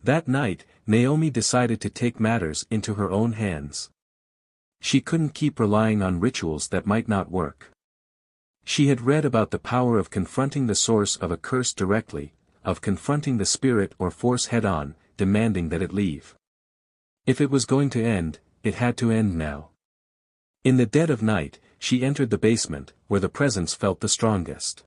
That night, Naomi decided to take matters into her own hands. She couldn't keep relying on rituals that might not work. She had read about the power of confronting the source of a curse directly, of confronting the spirit or force head-on, demanding that it leave. If it was going to end, it had to end now. In the dead of night, she entered the basement, where the presence felt the strongest.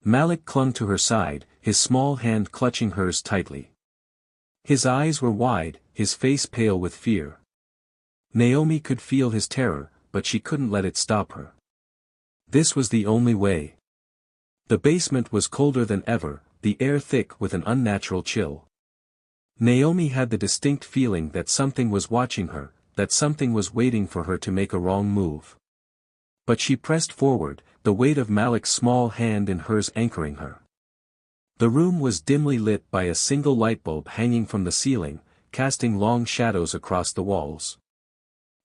Malik clung to her side, his small hand clutching hers tightly. His eyes were wide, his face pale with fear. Naomi could feel his terror, but she couldn't let it stop her. This was the only way. The basement was colder than ever, the air thick with an unnatural chill. Naomi had the distinct feeling that something was watching her, that something was waiting for her to make a wrong move. But she pressed forward, the weight of Malik's small hand in hers anchoring her. The room was dimly lit by a single light bulb hanging from the ceiling, casting long shadows across the walls.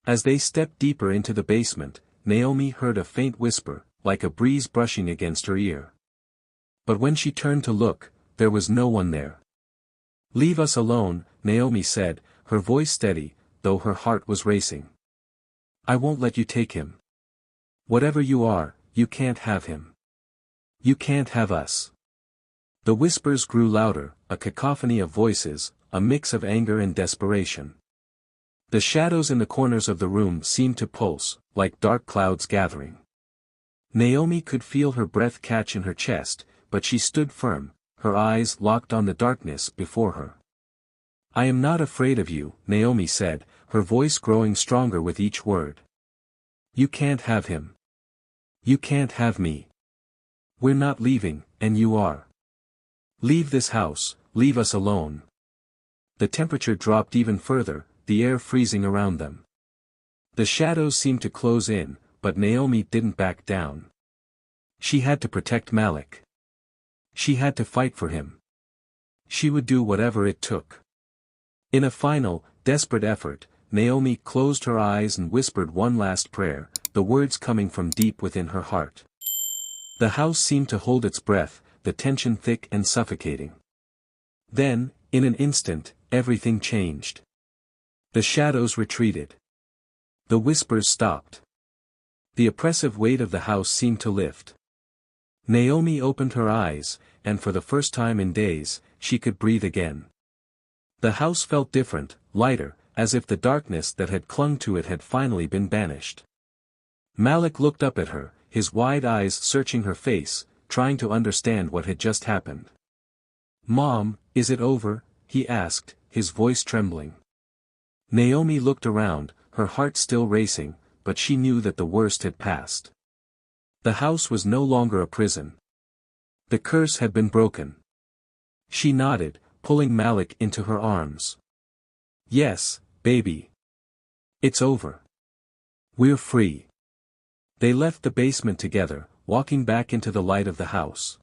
As they stepped deeper into the basement, Naomi heard a faint whisper, like a breeze brushing against her ear. But when she turned to look, there was no one there. "Leave us alone," Naomi said, her voice steady, though her heart was racing. "I won't let you take him. Whatever you are, you can't have him. You can't have us." The whispers grew louder, a cacophony of voices, a mix of anger and desperation. The shadows in the corners of the room seemed to pulse, like dark clouds gathering. Naomi could feel her breath catch in her chest, but she stood firm, her eyes locked on the darkness before her. "I am not afraid of you," Naomi said, her voice growing stronger with each word. "You can't have him. You can't have me. We're not leaving, and you are. Leave this house, leave us alone." The temperature dropped even further, the air freezing around them. The shadows seemed to close in, but Naomi didn't back down. She had to protect Malik. She had to fight for him. She would do whatever it took. In a final, desperate effort, Naomi closed her eyes and whispered one last prayer, the words coming from deep within her heart. The house seemed to hold its breath, the tension thick and suffocating. Then, in an instant, everything changed. The shadows retreated. The whispers stopped. The oppressive weight of the house seemed to lift. Naomi opened her eyes, and for the first time in days, she could breathe again. The house felt different, lighter, as if the darkness that had clung to it had finally been banished. Malik looked up at her, his wide eyes searching her face, trying to understand what had just happened. "Mom, is it over?" he asked, his voice trembling. Naomi looked around, her heart still racing, but she knew that the worst had passed. The house was no longer a prison. The curse had been broken. She nodded, pulling Malik into her arms. "Yes, baby. It's over. We're free." They left the basement together, walking back into the light of the house.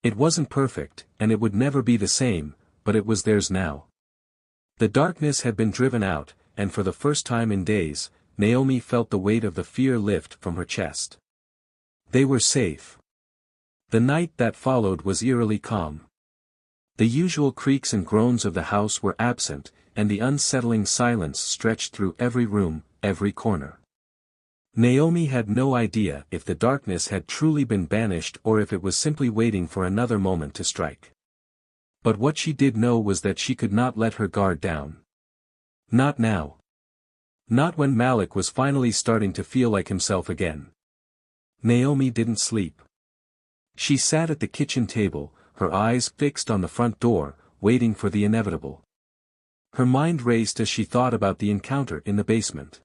It wasn't perfect, and it would never be the same, but it was theirs now. The darkness had been driven out, and for the first time in days, Naomi felt the weight of the fear lift from her chest. They were safe. The night that followed was eerily calm. The usual creaks and groans of the house were absent, and the unsettling silence stretched through every room, every corner. Naomi had no idea if the darkness had truly been banished or if it was simply waiting for another moment to strike. But what she did know was that she could not let her guard down. Not now. Not when Malik was finally starting to feel like himself again. Naomi didn't sleep. She sat at the kitchen table, her eyes fixed on the front door, waiting for the inevitable. Her mind raced as she thought about the encounter in the basement.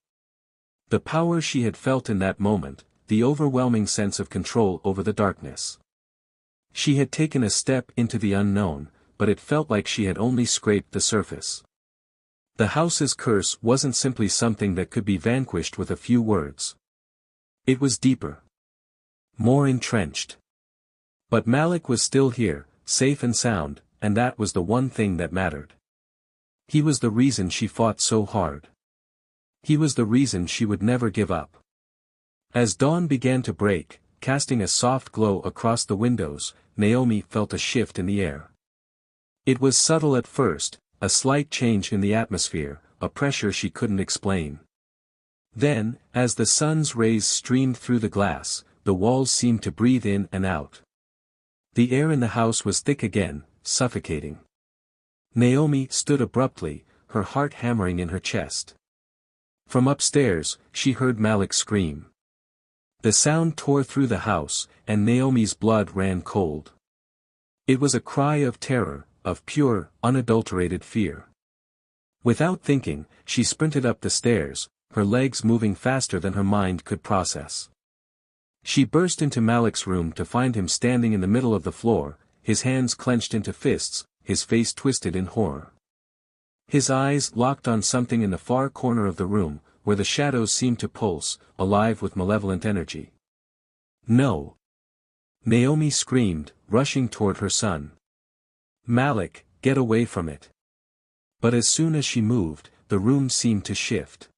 The power she had felt in that moment, the overwhelming sense of control over the darkness. She had taken a step into the unknown, but it felt like she had only scraped the surface. The house's curse wasn't simply something that could be vanquished with a few words. It was deeper. More entrenched. But Malik was still here, safe and sound, and that was the one thing that mattered. He was the reason she fought so hard. He was the reason she would never give up. As dawn began to break, casting a soft glow across the windows, Naomi felt a shift in the air. It was subtle at first, a slight change in the atmosphere, a pressure she couldn't explain. Then, as the sun's rays streamed through the glass, the walls seemed to breathe in and out. The air in the house was thick again, suffocating. Naomi stood abruptly, her heart hammering in her chest. From upstairs, she heard Malik scream. The sound tore through the house, and Naomi's blood ran cold. It was a cry of terror, of pure, unadulterated fear. Without thinking, she sprinted up the stairs, her legs moving faster than her mind could process. She burst into Malik's room to find him standing in the middle of the floor, his hands clenched into fists, his face twisted in horror. His eyes locked on something in the far corner of the room, where the shadows seemed to pulse, alive with malevolent energy. "No!" Naomi screamed, rushing toward her son. "Malik, get away from it!" But as soon as she moved, the room seemed to shift.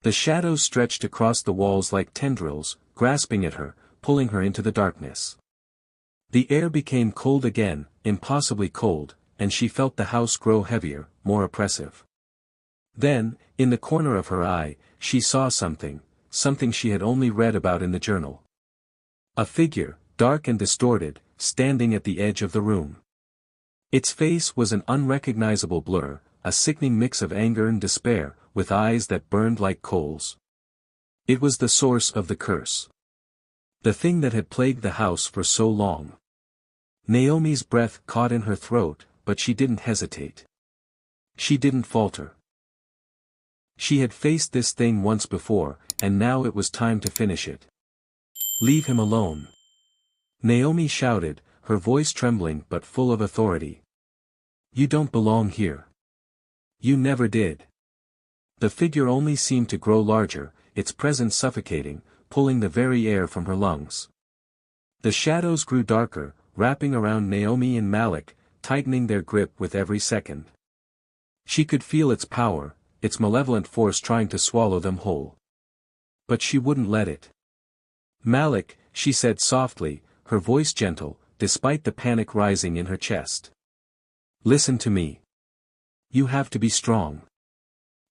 The shadows stretched across the walls like tendrils, grasping at her, pulling her into the darkness. The air became cold again, impossibly cold, and she felt the house grow heavier, more oppressive. Then, in the corner of her eye, she saw something she had only read about in the journal. A figure, dark and distorted, standing at the edge of the room. Its face was an unrecognizable blur, a sickening mix of anger and despair, with eyes that burned like coals. It was the source of the curse. The thing that had plagued the house for so long. Naomi's breath caught in her throat, but she didn't hesitate. She didn't falter. She had faced this thing once before, and now it was time to finish it. "Leave him alone!" Naomi shouted, her voice trembling but full of authority. "You don't belong here. You never did." The figure only seemed to grow larger, its presence suffocating, pulling the very air from her lungs. The shadows grew darker, wrapping around Naomi and Malik, tightening their grip with every second. She could feel its power, its malevolent force trying to swallow them whole. But she wouldn't let it. "Malik," she said softly, her voice gentle, despite the panic rising in her chest. "Listen to me. You have to be strong.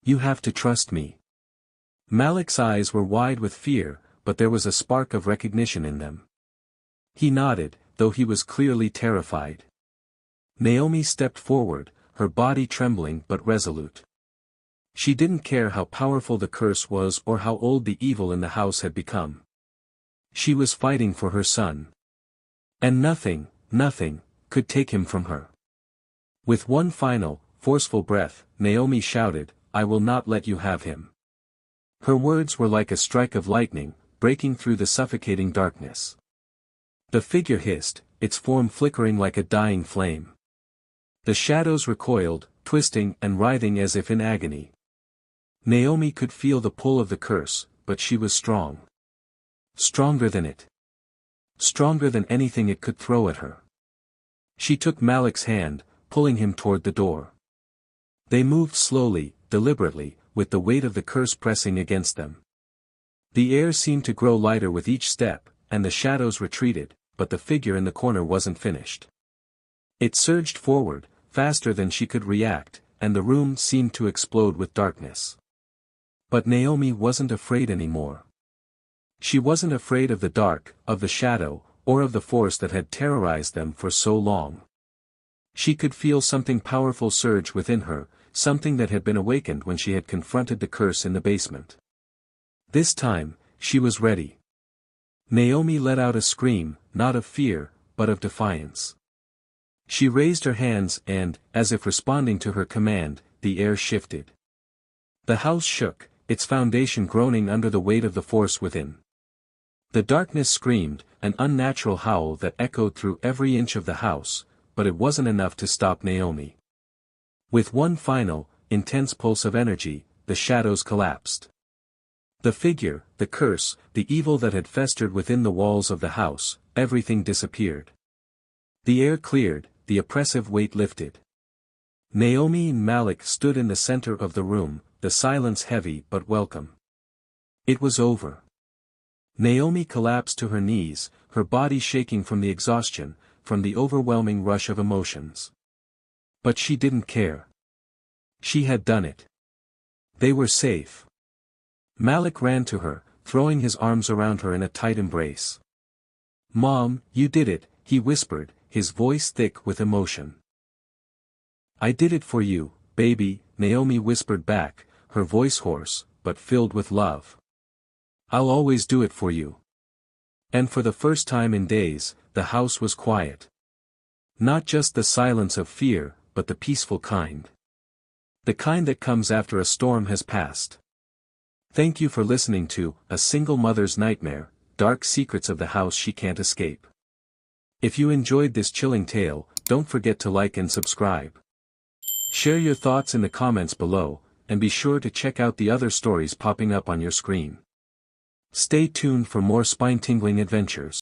You have to trust me." Malik's eyes were wide with fear, but there was a spark of recognition in them. He nodded, though he was clearly terrified. Naomi stepped forward, her body trembling but resolute. She didn't care how powerful the curse was or how old the evil in the house had become. She was fighting for her son. And nothing, could take him from her. With one final, forceful breath, Naomi shouted, "I will not let you have him." Her words were like a strike of lightning, breaking through the suffocating darkness. The figure hissed, its form flickering like a dying flame. The shadows recoiled, twisting and writhing as if in agony. Naomi could feel the pull of the curse, but she was strong. Stronger than it. Stronger than anything it could throw at her. She took Malik's hand, pulling him toward the door. They moved slowly, deliberately, with the weight of the curse pressing against them. The air seemed to grow lighter with each step, and the shadows retreated, but the figure in the corner wasn't finished. It surged forward, faster than she could react, and the room seemed to explode with darkness. But Naomi wasn't afraid anymore. She wasn't afraid of the dark, of the shadow, or of the force that had terrorized them for so long. She could feel something powerful surge within her, something that had been awakened when she had confronted the curse in the basement. This time, she was ready. Naomi let out a scream, not of fear, but of defiance. She raised her hands and, as if responding to her command, the air shifted. The house shook, its foundation groaning under the weight of the force within. The darkness screamed, an unnatural howl that echoed through every inch of the house, but it wasn't enough to stop Naomi. With one final, intense pulse of energy, the shadows collapsed. The figure, the curse, the evil that had festered within the walls of the house, everything disappeared. The air cleared, the oppressive weight lifted. Naomi and Malik stood in the center of the room, the silence heavy but welcome. It was over. Naomi collapsed to her knees, her body shaking from the exhaustion, from the overwhelming rush of emotions. But she didn't care. She had done it. They were safe. Malik ran to her, throwing his arms around her in a tight embrace. "Mom, you did it," he whispered, his voice thick with emotion. "I did it for you, baby," Naomi whispered back, her voice hoarse, but filled with love. "I'll always do it for you." And for the first time in days, the house was quiet. Not just the silence of fear, but the peaceful kind. The kind that comes after a storm has passed. Thank you for listening to A Single Mother's Nightmare, Dark Secrets of the House She Can't Escape. If you enjoyed this chilling tale, don't forget to like and subscribe. Share your thoughts in the comments below, and be sure to check out the other stories popping up on your screen. Stay tuned for more spine-tingling adventures.